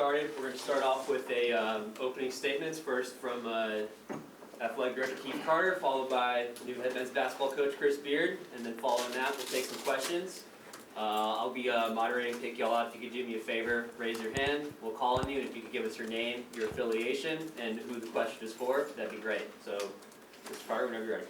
started. We're going to start off with opening statements, first from Athletic Director Keith Carter, followed by new head men's basketball coach Chris Beard, and then following that, we'll take some questions. I'll be moderating, pick y'all out. If you could do me a favor, raise your hand. We'll call on you, and if you could give us your name, your affiliation, and who the question is for, that'd be great. So, Mr. Carter, whenever you're ready.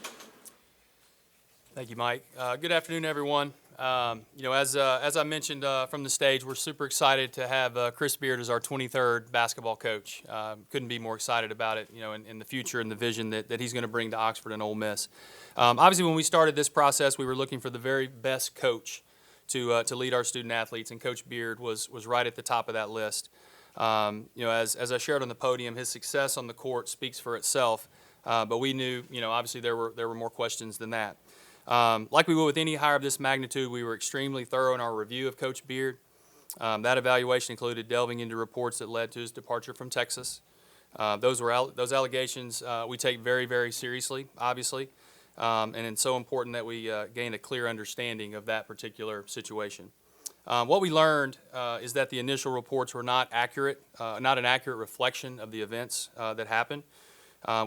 Thank you, Mike. Good afternoon, everyone. As I mentioned from the stage, we're super excited to have Chris Beard as our 23rd basketball coach. Couldn't be more excited about it, in the future and the vision that he's going to bring to Oxford and Ole Miss. Obviously, when we started this process, we were looking for the very best coach to lead our student athletes, and Coach Beard was right at the top of that list. As I shared on the podium, his success on the court speaks for itself, but we knew, obviously there were more questions than that. Like we would with any hire of this magnitude, we were extremely thorough in our review of Coach Beard. That evaluation included delving into reports that led to his departure from Texas. Those allegations we take very, very seriously, obviously, and it's so important that we gain a clear understanding of that particular situation. What we learned is that the initial reports were not accurate, not an accurate reflection of the events that happened.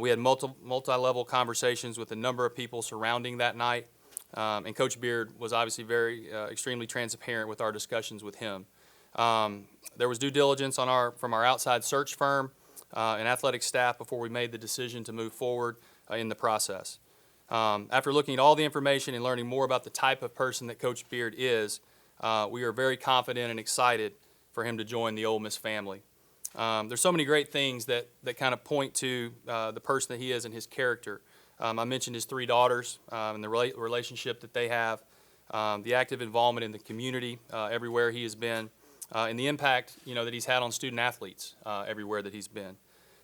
We had multi-level conversations with a number of people surrounding that night, and Coach Beard was obviously extremely transparent with our discussions with him. There was due diligence from our outside search firm and athletic staff before we made the decision to move forward in the process. After looking at all the information and learning more about the type of person that Coach Beard is, we are very confident and excited for him to join the Ole Miss family. There's so many great things that kind of point to the person that he is and his character. I mentioned his 3 daughters and the relationship that they have, the active involvement in the community everywhere he has been, and the impact that he's had on student athletes everywhere that he's been.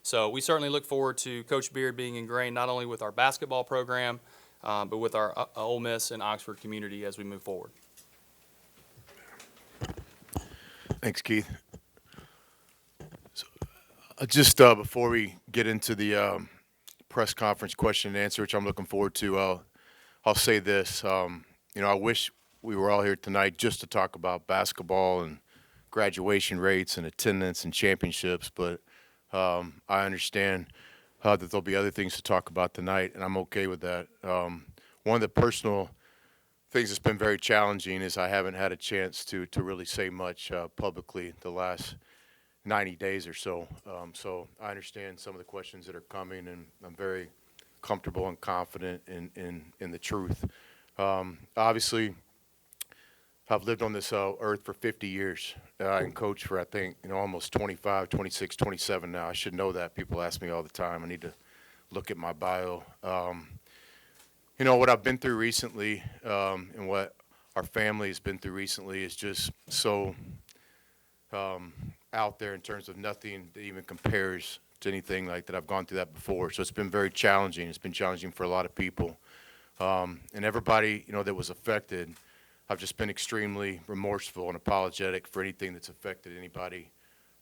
So we certainly look forward to Coach Beard being ingrained not only with our basketball program, but with our Ole Miss and Oxford community as we move forward. Thanks, Keith. Just before we get into the press conference question and answer, which I'm looking forward to, I'll say this. I wish we were all here tonight just to talk about basketball and graduation rates and attendance and championships, but I understand that there'll be other things to talk about tonight, and I'm okay with that. One of the personal things that's been very challenging is I haven't had a chance to really say much publicly the last 90 days or so. So I understand some of the questions that are coming, and I'm very comfortable and confident in the truth. Obviously, I've lived on this earth for 50 years and coached for, I think, almost 25, 26, 27 now. I should know that. People ask me all the time. I need to look at my bio. What I've been through recently and what our family has been through recently is just so out there in terms of nothing that even compares to anything like that. I've gone through that before. So it's been very challenging. It's been challenging for a lot of people. And everybody, that was affected, I've just been extremely remorseful and apologetic for anything that's affected anybody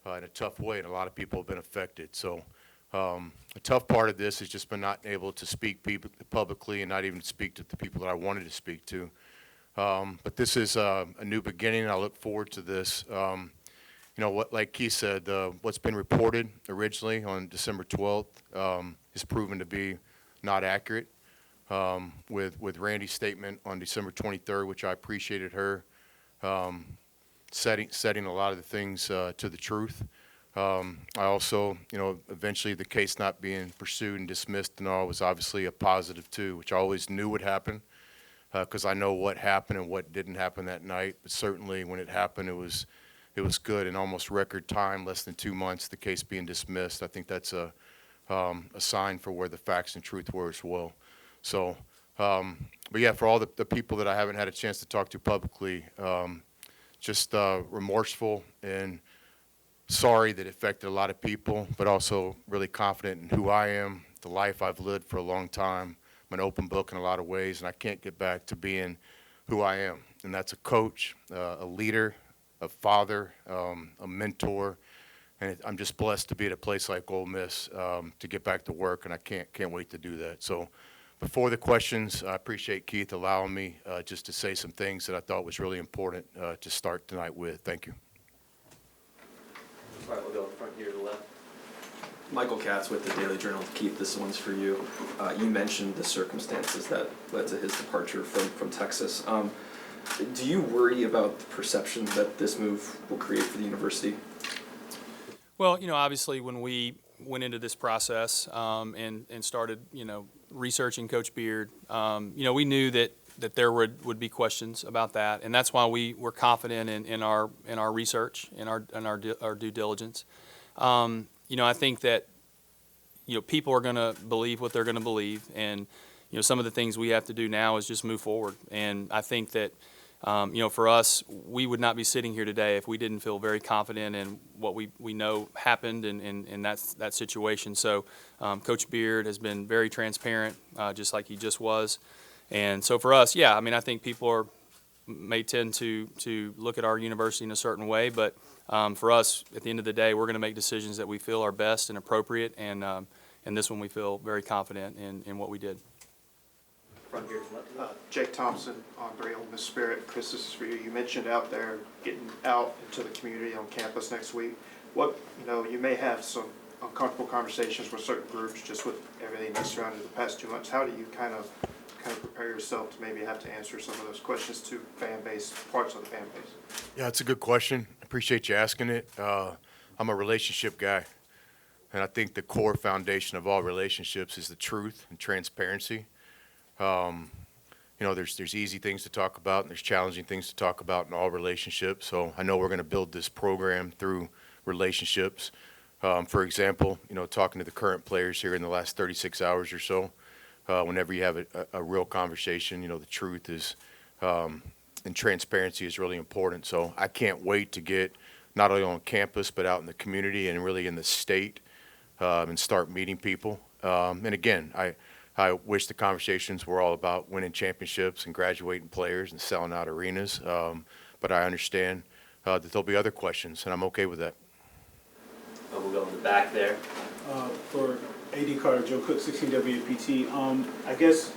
in a tough way. And a lot of people have been affected. So a tough part of this has just been not able to speak publicly and not even speak to the people that I wanted to speak to. But this is a new beginning. I look forward to this. Like Keith said, what's been reported originally on December 12th is proven to be not accurate. With Randy's statement on December 23rd, which I appreciated her setting a lot of the things to the truth. I also, eventually the case not being pursued and dismissed and all was obviously a positive too, which I always knew would happen because I know what happened and what didn't happen that night. But certainly when it happened, it was good in almost record time, less than 2 months, the case being dismissed. I think that's a sign for where the facts and truth were as well. So, but yeah, for all the people that I haven't had a chance to talk to publicly, just remorseful and sorry that it affected a lot of people, but also really confident in who I am, the life I've lived for a long time. I'm an open book in a lot of ways, and I can't get back to being who I am. And that's a coach, a leader, a father, a mentor, and I'm just blessed to be at a place like Ole Miss to get back to work, and I can't wait to do that. So before the questions, I appreciate Keith allowing me just to say some things that I thought was really important to start tonight with. Thank you. All right, we'll Michael Katz with the Daily Journal. Keith, this one's for you. You mentioned the circumstances that led to his departure from Texas. Do you worry about the perception that this move will create for the university? Well, obviously when we went into this process and started, researching Coach Beard, we knew that there would be questions about that, and that's why we were confident in our research, in our due diligence. I think that people are going to believe what they're going to believe, and some of the things we have to do now is just move forward. And I think that for us, we would not be sitting here today if we didn't feel very confident in what we know happened in that situation. So Coach Beard has been very transparent, just like he just was. And so for us, yeah, I think people may tend to look at our university in a certain way, but for us, at the end of the day, we're going to make decisions that we feel are best and appropriate, and this one we feel very confident in what we did. Front here, left. Jake Thompson on Great Ole Miss Spirit. Chris, this is for you. You mentioned out there getting out into the community on campus next week. You may have some uncomfortable conversations with certain groups just with everything that's surrounded the past 2 months. How do you kind of prepare yourself to maybe have to answer some of those questions to parts of the fan base? Yeah, it's a good question. I appreciate you asking it. I'm a relationship guy, and I think the core foundation of all relationships is the truth and transparency. There's easy things to talk about, and there's challenging things to talk about in all relationships. So I know we're going to build this program through relationships. For example, talking to the current players here in the last 36 hours or so, whenever you have a real conversation, the truth is and transparency is really important. So I can't wait to get not only on campus but out in the community and really in the state and start meeting people. And again, I wish the conversations were all about winning championships and graduating players and selling out arenas, but I understand that there'll be other questions, and I'm okay with that. We'll go in the back there. For AD Carter, Joe Cook, 16 WAPT. I guess,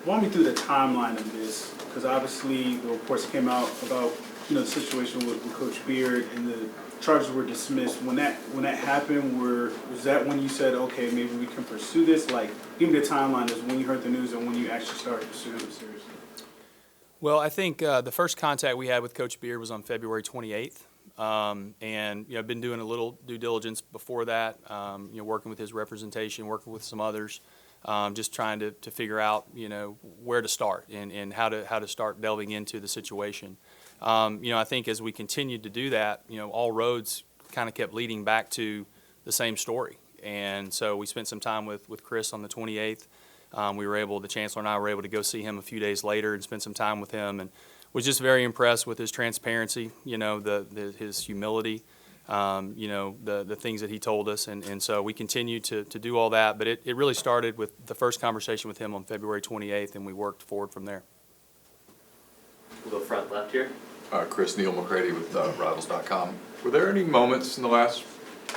walk me through the timeline of this, because obviously the reports came out about the situation with Coach Beard and the charges were dismissed. When that happened, was that when you said, okay, maybe we can pursue this? Like, give me the timeline as when you heard the news and when you actually started pursuing it seriously. Well, I think the first contact we had with Coach Beard was on February 28th. And I've been doing a little due diligence before that, working with his representation, working with some others, just trying to figure out, where to start and how to start delving into the situation. I think as we continued to do that, all roads kind of kept leading back to the same story. And so we spent some time with Chris on the 28th. The Chancellor and I were able to go see him a few days later and spend some time with him, and was just very impressed with his transparency, his humility, the things that he told us. And so we continued to do all that, but it really started with the first conversation with him on February 28th, and we worked forward from there. We'll go front left here. Chris, Neil McCready with Rivals.com. Were there any moments in the last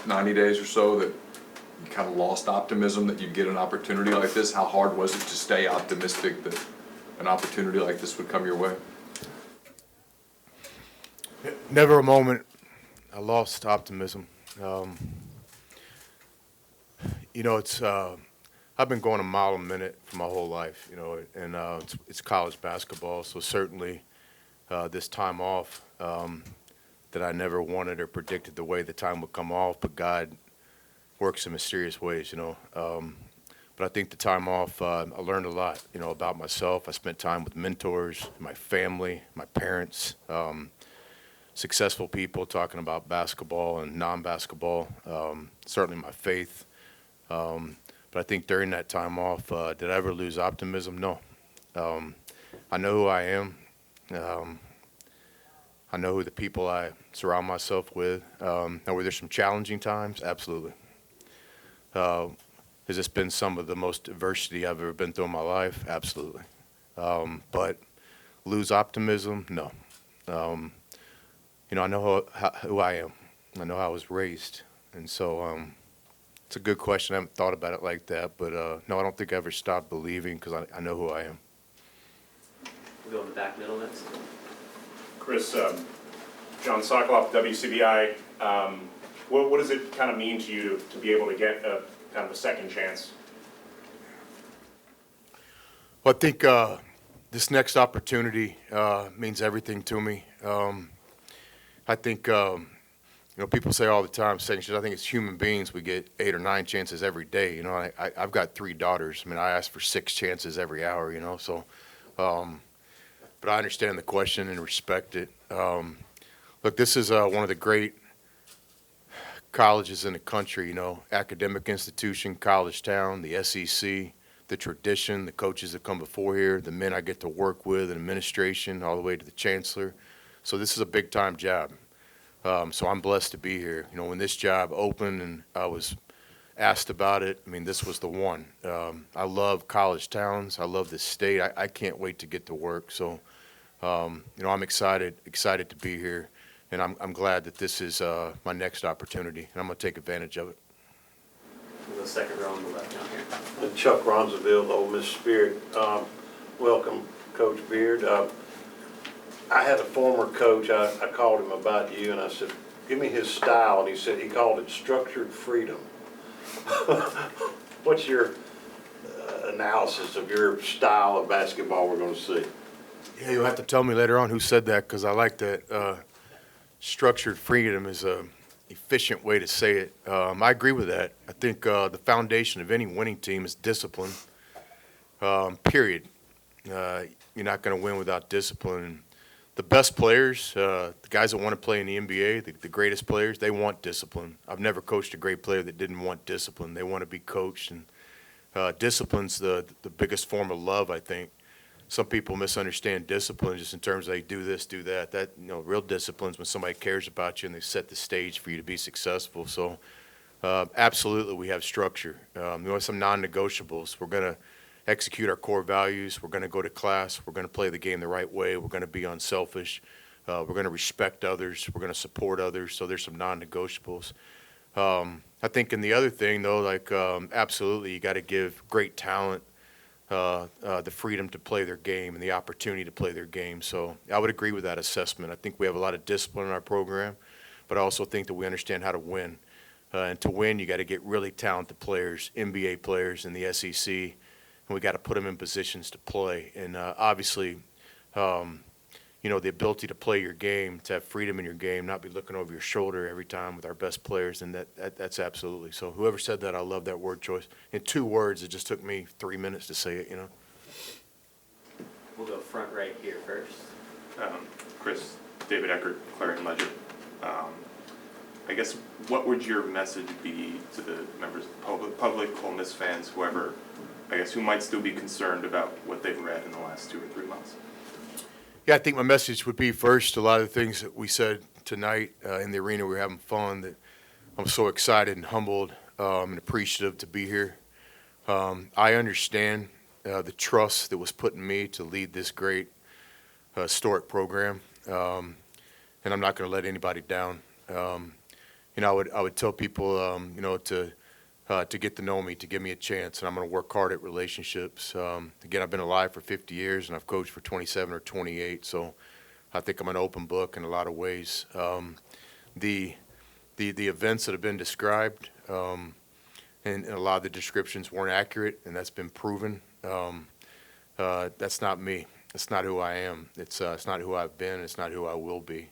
90 days or so that you kind of lost optimism that you'd get an opportunity like this? How hard was it to stay optimistic that an opportunity like this would come your way? Never a moment I lost optimism. I've been going a mile a minute for my whole life, and it's college basketball, so certainly this time off that I never wanted or predicted the way the time would come off, but God works in mysterious ways, But I think the time off, I learned a lot, about myself. I spent time with mentors, my family, my parents, successful people talking about basketball and non-basketball, certainly my faith. But I think during that time off, did I ever lose optimism? No. I know who I am. I know who the people I surround myself with. Now, were there some challenging times? Absolutely. Has this been some of the most adversity I've ever been through in my life? Absolutely. But lose optimism? No. I know who I am. I know how I was raised. And so it's a good question. I haven't thought about it like that. But, no, I don't think I ever stopped believing because I know who I am. We'll go in the back middle next. Chris, John Sokoloff, WCBI. What does it kind of mean to you to be able to get a kind of a second chance? Well, I think this next opportunity means everything to me. I think, people say all the time, second chance. I think it's human beings. We get 8 or 9 chances every day. You know, I've got 3 daughters. I mean, I ask for 6 chances every hour, you know, so, but I understand the question and respect it. Look, this is one of the great colleges in the country, you know, academic institution, college town, the SEC, the tradition, the coaches that come before here, the men I get to work with, administration, all the way to the chancellor. So this is a big time job. So I'm blessed to be here. You know, when this job opened and I was asked about it, I mean, this was the one. I love college towns. I love this state. I can't wait to get to work. So, I'm excited to be here. And I'm glad that this is my next opportunity, and I'm going to take advantage of it. The second row on the left down here. Chuck Ronzaville, the Ole Miss Spirit. Welcome, Coach Beard. I had a former coach, I called him about you, and I said, give me his style, and he called it structured freedom. What's your analysis of your style of basketball we're going to see? Yeah, you'll have to tell me later on who said that, because I like that. Structured freedom is a efficient way to say it. I agree with that. I think the foundation of any winning team is discipline, period. You're not going to win without discipline. The best players, the guys that want to play in the NBA, the greatest players, they want discipline. I've never coached a great player that didn't want discipline. They want to be coached, and discipline's the biggest form of love, I think. Some people misunderstand discipline just in terms of they do this, do that. That, real discipline's when somebody cares about you and they set the stage for you to be successful. So, absolutely, we have structure. We have some non-negotiables. We're going to execute our core values. We're going to go to class. We're going to play the game the right way. We're going to be unselfish. We're going to respect others. We're going to support others. So there's some non-negotiables. I think in the other thing, though, absolutely, you got to give great talent the freedom to play their game and the opportunity to play their game. So I would agree with that assessment. I think we have a lot of discipline in our program, but I also think that we understand how to win. And to win, you got to get really talented players, NBA players in the SEC, and we got to put them in positions to play. And obviously, the ability to play your game, to have freedom in your game, not be looking over your shoulder every time with our best players, and that's absolutely. So whoever said that, I love that word choice. In 2 words, it just took me 3 minutes to say it, We'll go front right here first. Chris, David Eckert, Clarion Ledger. I guess, what would your message be to the members of the public, Ole Miss fans, whoever, I guess, who might still be concerned about what they've read in the last 2 or 3 months? Yeah, I think my message would be, first, a lot of the things that we said tonight in the arena. We were having fun. That I'm so excited and humbled and appreciative to be here. I understand the trust that was put in me to lead this great historic program, and I'm not going to let anybody down. I would tell people, to get to know me, to give me a chance, and I'm going to work hard at relationships. Again, I've been alive for 50 years, and I've coached for 27 or 28, so I think I'm an open book in a lot of ways. The events that have been described, and a lot of the descriptions weren't accurate, and that's been proven. That's not me. It's not who I am. It's not who I've been. It's not who I will be.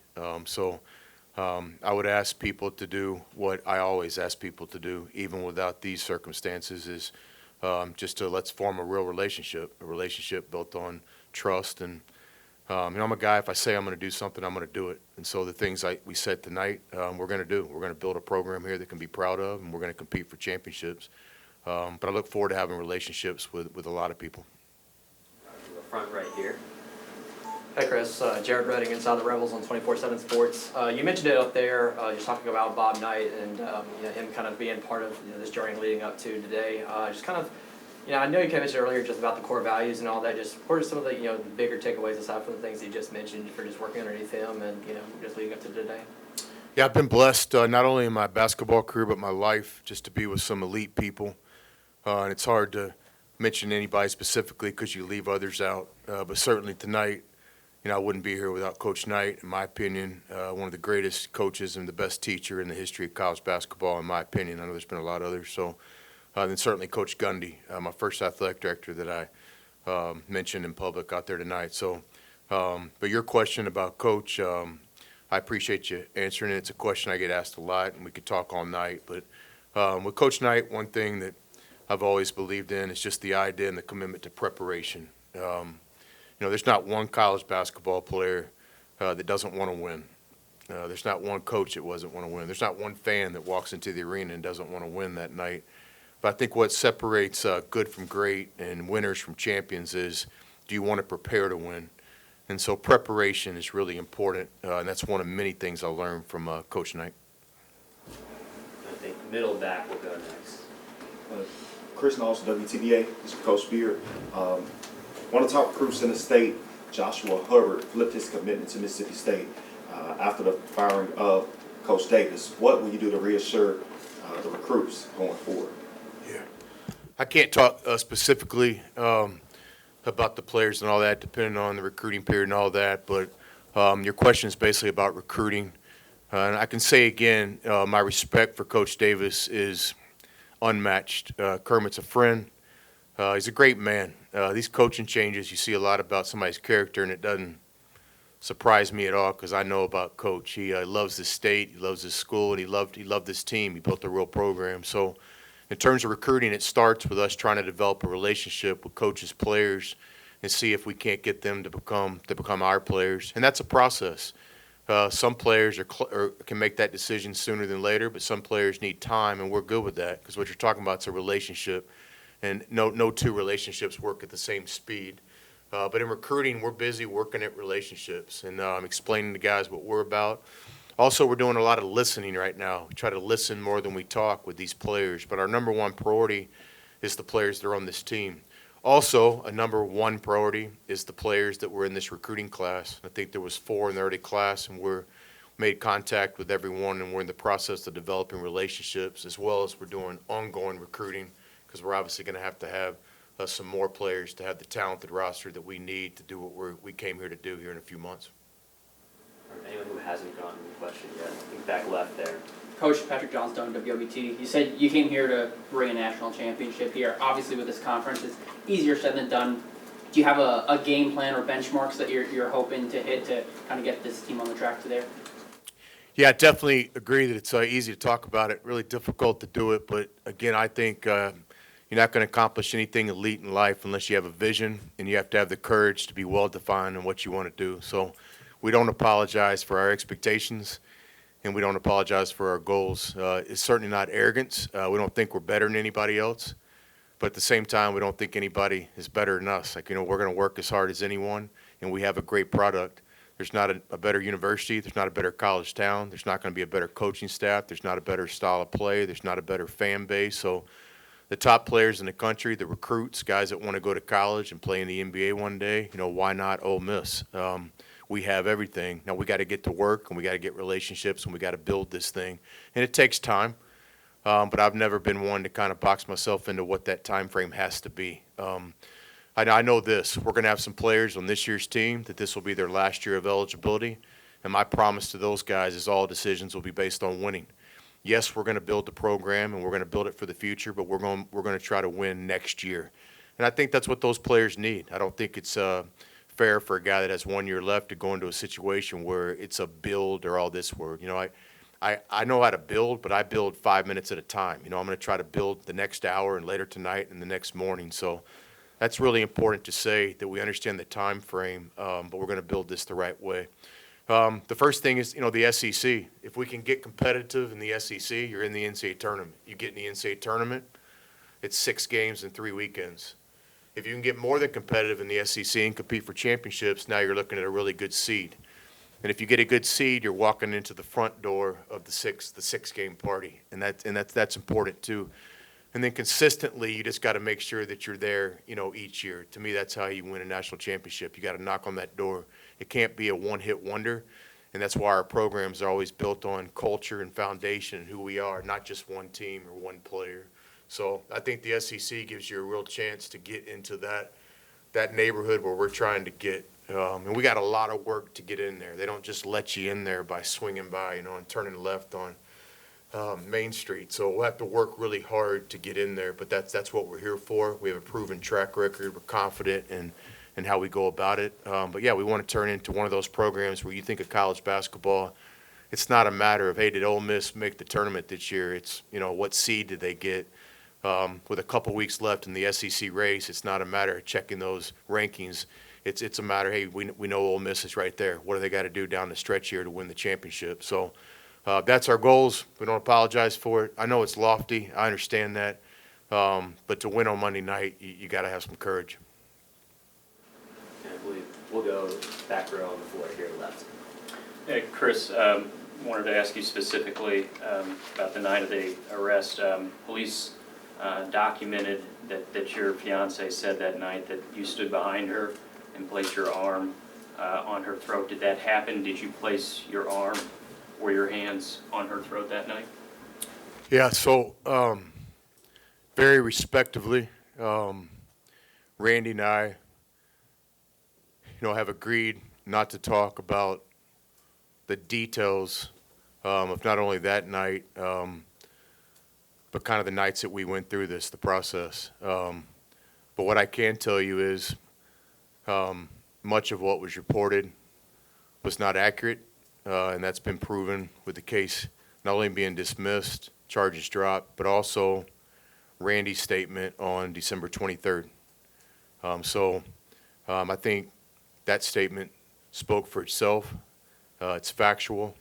I would ask people to do what I always ask people to do, even without these circumstances, is just to let's form a real relationship, built on trust. And, I'm a guy, if I say I'm going to do something, I'm going to do it. And so the things we said tonight, we're going to do. We're going to build a program here that can be proud of, and we're going to compete for championships. But I look forward to having relationships with a lot of people. The front right here. Hey Chris, Jared Redding, Inside the Rebels on 24/7 Sports. You mentioned it up there, just talking about Bob Knight and him kind of being part of this journey leading up to today. Just kind of, I know you mentioned earlier just about the core values and all that. Just what are some of the the bigger takeaways aside from the things you just mentioned for just working underneath him and just leading up to today? Yeah, I've been blessed not only in my basketball career but my life, just to be with some elite people. And it's hard to mention anybody specifically because you leave others out. But certainly tonight, I wouldn't be here without Coach Knight, in my opinion, one of the greatest coaches and the best teacher in the history of college basketball, in my opinion. I know there's been a lot of others. So then certainly Coach Gundy, my first athletic director that I mentioned in public out there tonight. So, but your question about Coach, I appreciate you answering it. It's a question I get asked a lot, and we could talk all night. But with Coach Knight, one thing that I've always believed in is just the idea and the commitment to preparation. There's not one college basketball player that doesn't want to win. There's not one coach that doesn't want to win. There's not one fan that walks into the arena and doesn't want to win that night. But I think what separates good from great and winners from champions is, do you want to prepare to win? And so preparation is really important, and that's one of many things I learned from Coach Knight. I think middle back will go next. Chris Knowles, WTBA. This is Coach Beard. One of the top recruits in the state, Joshua Hubbard, flipped his commitment to Mississippi State after the firing of Coach Davis. What will you do to reassure the recruits going forward? Yeah, I can't talk specifically about the players and all that, depending on the recruiting period and all that. But your question is basically about recruiting, and I can say again, my respect for Coach Davis is unmatched. Kermit's a friend. He's a great man. These coaching changes, you see a lot about somebody's character, and it doesn't surprise me at all because I know about Coach. He loves his state, he loves his school, and he loved his team. He built a real program. So in terms of recruiting, it starts with us trying to develop a relationship with coaches, players, and see if we can't get them to become our players. And that's a process. Some players can make that decision sooner than later, but some players need time, and we're good with that because what you're talking about is a relationship. And no two relationships work at the same speed. But in recruiting, we're busy working at relationships and explaining to guys what we're about. Also, we're doing a lot of listening right now. We try to listen more than we talk with these players. But our number one priority is the players that are on this team. Also, a number one priority is the players that were in this recruiting class. I think there was 4 in the early class, and we're made contact with everyone, and we're in the process of developing relationships as well as we're doing ongoing recruiting, because we're obviously going to have some more players to have the talented roster that we need to do what we came here to do here in a few months. Anyone who hasn't gotten the question yet, I think back left there. Coach Patrick Johnstone, WOBT. You said you came here to bring a national championship here. Obviously, with this conference, it's easier said than done. Do you have a game plan or benchmarks that you're hoping to hit to kind of get this team on the track to there? Yeah, I definitely agree that it's easy to talk about it, really difficult to do it. But again, I think you're not going to accomplish anything elite in life unless you have a vision, and you have to have the courage to be well-defined in what you want to do. So we don't apologize for our expectations, and we don't apologize for our goals. It's certainly not arrogance. We don't think we're better than anybody else. But at the same time, we don't think anybody is better than us. We're going to work as hard as anyone, and we have a great product. There's not a better university. There's not a better college town. There's not going to be a better coaching staff. There's not a better style of play. There's not a better fan base. So the top players in the country, the recruits, guys that want to go to college and play in the NBA one day, why not Ole Miss? We have everything. Now we got to get to work, and we got to get relationships, and we got to build this thing. And it takes time, but I've never been one to kind of box myself into what that time frame has to be. I know this. We're going to have some players on this year's team that this will be their last year of eligibility, and my promise to those guys is all decisions will be based on winning. Yes, we're going to build the program, and we're going to build it for the future, but we're going to try to win next year. And I think that's what those players need. I don't think it's fair for a guy that has 1 year left to go into a situation where it's a build or all this word. I know how to build, but I build 5 minutes at a time. I'm going to try to build the next hour and later tonight and the next morning. So that's really important to say, that we understand the time frame, but we're going to build this the right way. The first thing is, the SEC. If we can get competitive in the SEC, you're in the NCAA tournament. You get in the NCAA tournament, it's 6 games and 3 weekends. If you can get more than competitive in the SEC and compete for championships, now you're looking at a really good seed. And if you get a good seed, you're walking into the front door of the six-game party, and that's important too. And then consistently, you just got to make sure that you're there, each year. To me, that's how you win a national championship. You got to knock on that door. It can't be a one-hit wonder, and that's why our programs are always built on culture and foundation and who we are, not just one team or one player. So I think the SEC gives you a real chance to get into that neighborhood where we're trying to get. And we got a lot of work to get in there. They don't just let you in there by swinging by, and turning left on Main Street. So we'll have to work really hard to get in there, but that's what we're here for. We have a proven track record. We're confident in how we go about it. But yeah, we want to turn into one of those programs where you think of college basketball, it's not a matter of, hey, did Ole Miss make the tournament this year? It's, what seed did they get? With a couple weeks left in the SEC race, it's not a matter of checking those rankings. It's a matter, hey, we know Ole Miss is right there. What do they got to do down the stretch here to win the championship? So that's our goals. We don't apologize for it. I know it's lofty. I understand that. But to win on Monday night, you got to have some courage. And I believe we'll go back row on the floor here left. Hey, Chris, wanted to ask you specifically about the night of the arrest. Police documented that your fiance said that night that you stood behind her and placed your arm on her throat. Did that happen? Did you place your arm or your hands on her throat that night? Yeah, so very respectively, Randy and I, have agreed not to talk about the details of not only that night, but kind of the nights that we went through the process. But what I can tell you is much of what was reported was not accurate, and that's been proven with the case not only being dismissed, charges dropped, but also Randy's statement on December 23rd. I think that statement spoke for itself. It's factual,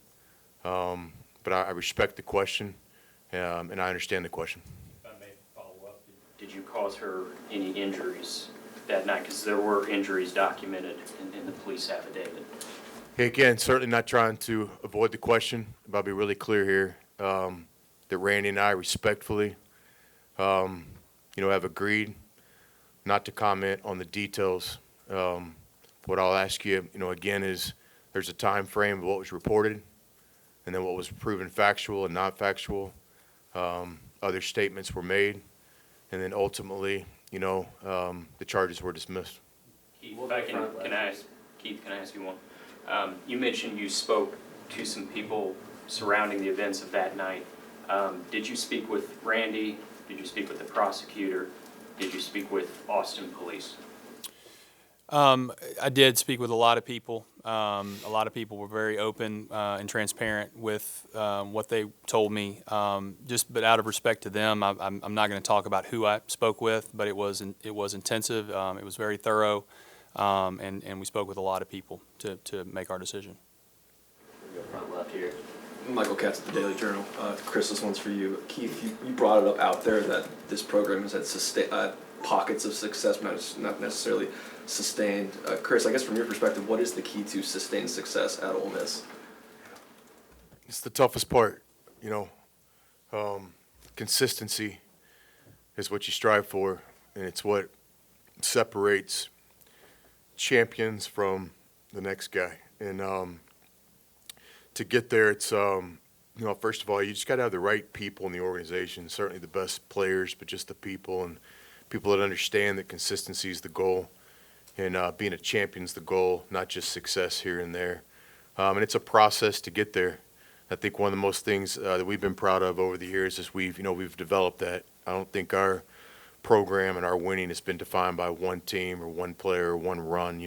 but I respect the question, and I understand the question. If I may follow up, did you cause her any injuries that night? Because there were injuries documented in the police affidavit. Again, certainly not trying to avoid the question, but I'll be really clear here that Randy and I respectfully, have agreed not to comment on the details. What I'll ask you, again, is there's a time frame of what was reported and then what was proven factual and not factual. Other statements were made, and then ultimately, the charges were dismissed. Keith, can I ask you one? You mentioned you spoke to some people surrounding the events of that night. Did you speak with Randy? Did you speak with the prosecutor? Did you speak with Austin Police? I did speak with a lot of people. A lot of people were very open and transparent with what they told me. But out of respect to them, I'm not going to talk about who I spoke with. But it was intensive. It was very thorough, and we spoke with a lot of people to make our decision. We'll go front left here. Michael Katz at the Daily Journal. Chris, this one's for you. Keith, you brought it up out there that this program has had pockets of success, not necessarily sustained. Chris, I guess from your perspective, what is the key to sustained success at Ole Miss? It's the toughest part, consistency is what you strive for, and it's what separates champions from the next guy. And to get there, it's, first of all, you just got to have the right people in the organization, certainly the best players, but just the people and people that understand that consistency is the goal and being a champion is the goal, not just success here and there. And it's a process to get there. I think one of the most things that we've been proud of over the years is we've developed that. I don't think our program and our winning has been defined by one team or one player or one run,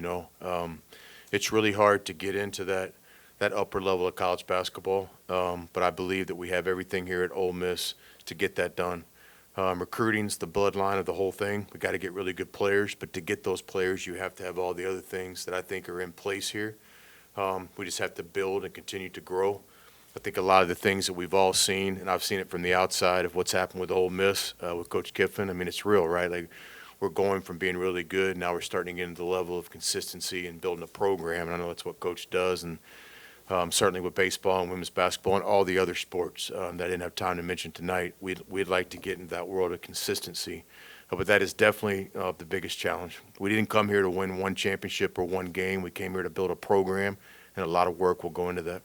It's really hard to get into that upper level of college basketball, but I believe that we have everything here at Ole Miss to get that done. Recruiting's the bloodline of the whole thing. We got to get really good players, but to get those players, you have to have all the other things that I think are in place here. We just have to build and continue to grow. I think a lot of the things that we've all seen, and I've seen it from the outside of what's happened with Ole Miss, with Coach Kiffin. I mean, it's real, right? Like, we're going from being really good, now we're starting to get into the level of consistency and building a program, and I know that's what Coach does, and certainly with baseball and women's basketball and all the other sports that I didn't have time to mention tonight, we'd like to get into that world of consistency. But that is definitely the biggest challenge. We didn't come here to win one championship or one game. We came here to build a program, and a lot of work will go into that.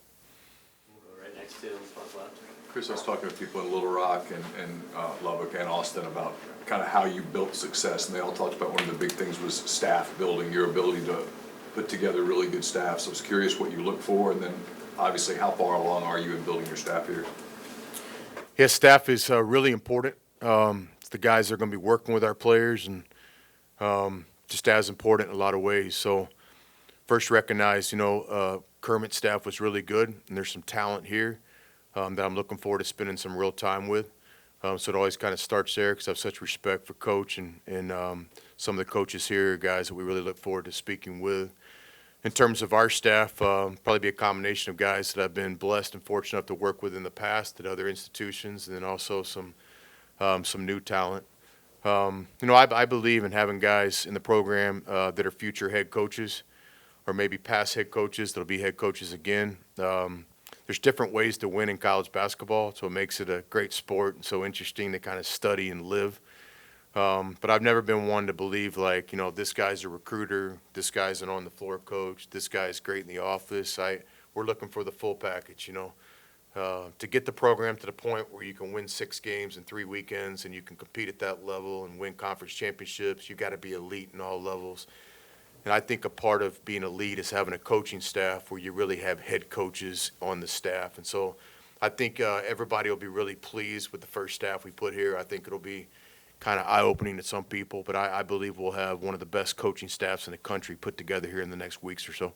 We'll go right next to front left. Chris, I was talking to people in Little Rock and Lubbock and Austin about kind of how you built success, and they all talked about one of the big things was staff building, your ability to put together really good staff. So I was curious what you look for, and then obviously how far along are you in building your staff here? Yeah, staff is really important. It's the guys that are going to be working with our players, and just as important in a lot of ways. So first recognize, Kermit's staff was really good, and there's some talent here that I'm looking forward to spending some real time with. So it always kind of starts there because I have such respect for Coach and some of the coaches here, guys that we really look forward to speaking with. In terms of our staff, probably be a combination of guys that I've been blessed and fortunate enough to work with in the past at other institutions, and then also some new talent. I believe in having guys in the program that are future head coaches or maybe past head coaches that'll be head coaches again. There's different ways to win in college basketball, so it makes it a great sport and so interesting to kind of study and live. But I've never been one to believe this guy's a recruiter, this guy's an on-the-floor coach, this guy's great in the office. We're looking for the full package, to get the program to the point where you can win 6 games in 3 weekends and you can compete at that level and win conference championships. You got to be elite in all levels. And I think a part of being elite is having a coaching staff where you really have head coaches on the staff. And so I think everybody will be really pleased with the first staff we put here. I think it'll be kind of eye-opening to some people, but I believe we'll have one of the best coaching staffs in the country put together here in the next weeks or so. All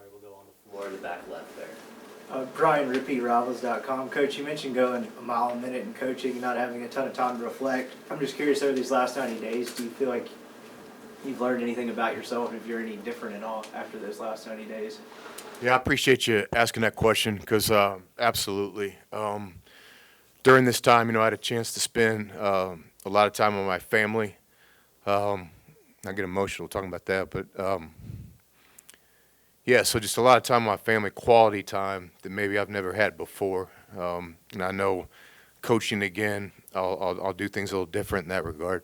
right, we'll go on the floor in the back left there. Brian, repeatrivals.com. Coach, you mentioned going a mile a minute in coaching and not having a ton of time to reflect. I'm just curious, over these last 90 days, do you feel like you've learned anything about yourself, and if you're any different at all after those last 90 days? Yeah, I appreciate you asking that question because absolutely. During this time, I had a chance to spend a lot of time with my family. I get emotional talking about that, but yeah, so just a lot of time with my family, quality time that maybe I've never had before. And I know coaching again, I'll do things a little different in that regard.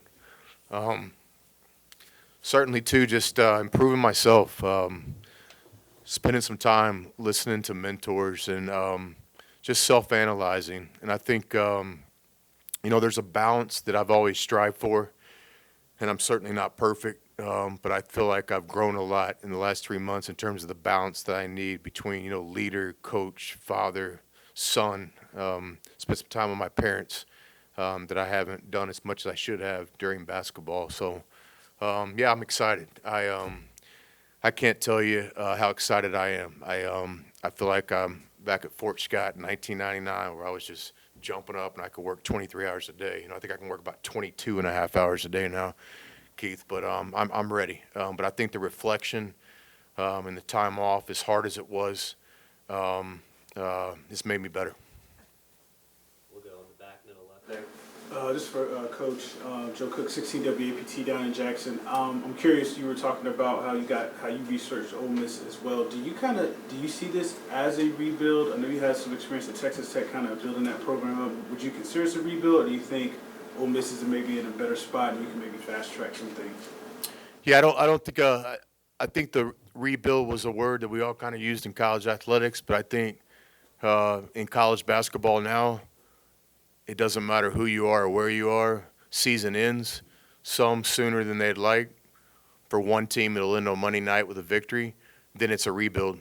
Certainly, too, just improving myself, spending some time listening to mentors and just self-analyzing. And I think, there's a balance that I've always strived for, and I'm certainly not perfect, but I feel like I've grown a lot in the last 3 months in terms of the balance that I need between, leader, coach, father, son. Spent some time with my parents that I haven't done as much as I should have during basketball. So, yeah, I'm excited. I can't tell you how excited I am. I feel like I'm back at Fort Scott in 1999 where I was just jumping up and I could work 23 hours a day. I think I can work about 22 and a half hours a day now, Keith, but I'm ready. But I think the reflection and the time off, as hard as it was, has made me better. We'll go in the back middle left there. Just for Coach Joe Cook, 16 WAPT down in Jackson. I'm curious. You were talking about how you researched Ole Miss as well. Do you see this as a rebuild? I know you had some experience at Texas Tech, kind of building that program up. Would you consider it a rebuild, or do you think Ole Miss is maybe in a better spot and we can maybe fast track some things? Yeah, I don't think. I think the rebuild was a word that we all kind of used in college athletics, but I think in college basketball now, it doesn't matter who you are or where you are. Season ends, some sooner than they'd like. For one team, it'll end on Monday night with a victory. Then it's a rebuild.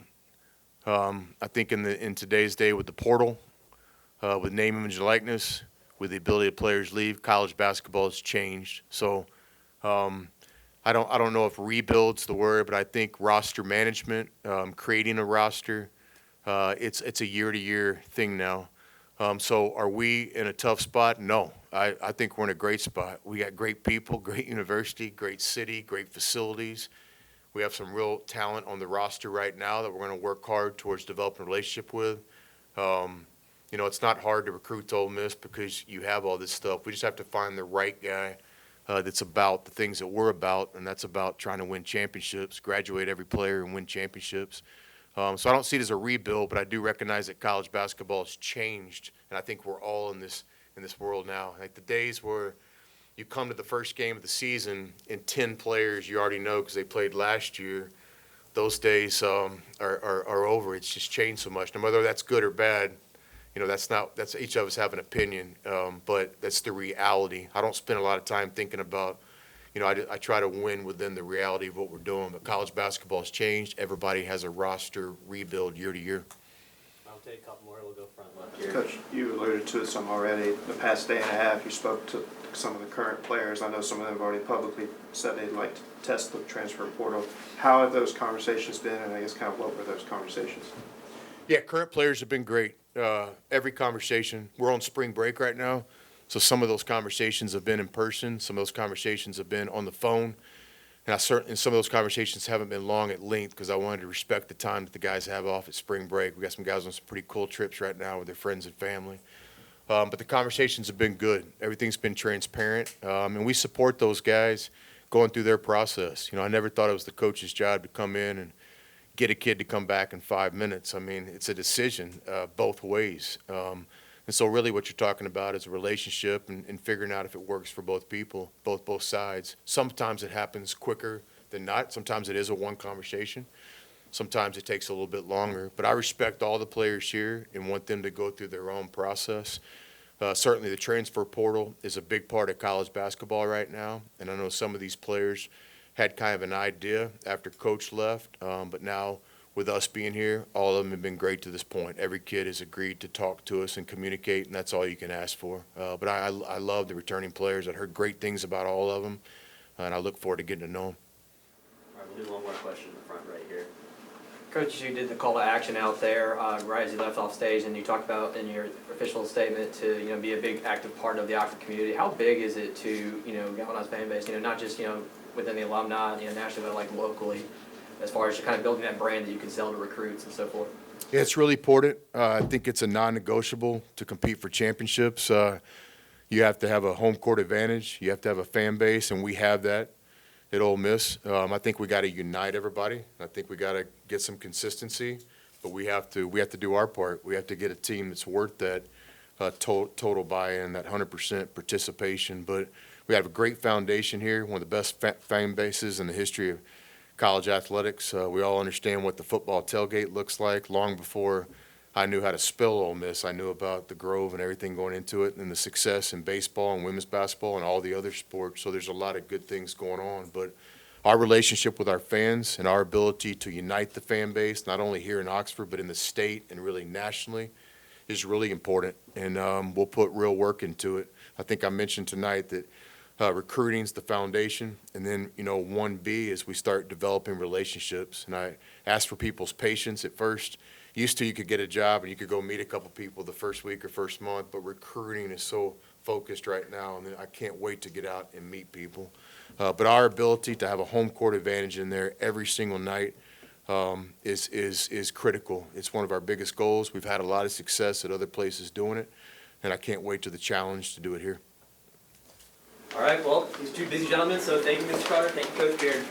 I think in today's day with the portal, with name, image, and likeness, with the ability of players leave, college basketball has changed. So I don't know if rebuild's the word, but I think roster management, creating a roster, it's a year-to-year thing now. So are we in a tough spot? No. I think we're in a great spot. We got great people, great university, great city, great facilities. We have some real talent on the roster right now that we're going to work hard towards developing a relationship with. It's not hard to recruit to Ole Miss because you have all this stuff. We just have to find the right guy that's about the things that we're about, and that's about trying to win championships, graduate every player and win championships. So I don't see it as a rebuild, but I do recognize that college basketball has changed, and I think we're all in this world now. Like the days where you come to the first game of the season and 10 players you already know because they played last year, those days are over. It's just changed so much. Now, whether that's good or bad, that's each of us have an opinion, but that's the reality. I don't spend a lot of time thinking about, you know, I try to win within the reality of what we're doing. But college basketball has changed. Everybody has a roster rebuild year to year. I'll take a couple more, we'll go front left here. Coach, you alluded to some already. The past day and a half, you spoke to some of the current players. I know some of them have already publicly said they'd like to test the transfer portal. How have those conversations been, and I guess kind of what were those conversations? Yeah, current players have been great. Every conversation, we're on spring break right now, so some of those conversations have been in person, some of those conversations have been on the phone, and some of those conversations haven't been long at length because I wanted to respect the time that the guys have off at spring break. We got some guys on some pretty cool trips right now with their friends and family. But the conversations have been good. Everything's been transparent, and we support those guys going through their process. You know, I never thought it was the coach's job to come in and get a kid to come back in 5 minutes. I mean, it's a decision both ways. And so really what you're talking about is a relationship and figuring out if it works for both people, both sides. Sometimes it happens quicker than not. Sometimes it is a one conversation. Sometimes it takes a little bit longer. But I respect all the players here and want them to go through their own process. Certainly the transfer portal is a big part of college basketball right now. And I know some of these players had kind of an idea after Coach left, but now with us being here, all of them have been great to this point. Every kid has agreed to talk to us and communicate, and that's all you can ask for. But I love the returning players. I've heard great things about all of them, and I look forward to getting to know them. All right, we'll do one more question in the front right here. Coach, you did the call to action out there right as you left off stage, and you talked about in your official statement to be a big active part of the Oxford community. How big is it to galvanize fan base? Not just within the alumni, nationally, but like locally, as far as kind of building that brand that you can sell to recruits and so forth. Yeah, it's really important. I think it's a non-negotiable to compete for championships. You have to have a home court advantage. You have to have a fan base, and we have that at Ole Miss. I think we got to unite everybody. I think we got to get some consistency, but we have to do our part. We have to get a team that's worth that total buy-in, that 100% participation. But we have a great foundation here, one of the best fan bases in the history of college athletics. We all understand what the football tailgate looks like. Long before I knew how to spell Ole Miss, I knew about the Grove and everything going into it, and the success in baseball and women's basketball and all the other sports. So there's a lot of good things going on. But our relationship with our fans and our ability to unite the fan base, not only here in Oxford, but in the state and really nationally, is really important. And we'll put real work into it. I think I mentioned tonight that recruiting's the foundation, and then 1B is we start developing relationships. And I ask for people's patience at first. Used to, you could get a job and you could go meet a couple people the first week or first month, but recruiting is so focused right now, and I can't wait to get out and meet people. But our ability to have a home court advantage in there every single night is critical. It's one of our biggest goals. We've had a lot of success at other places doing it, and I can't wait to the challenge to do it here. All right, well, these two busy gentlemen, so thank you, Mr. Carter, thank you, Coach Beard.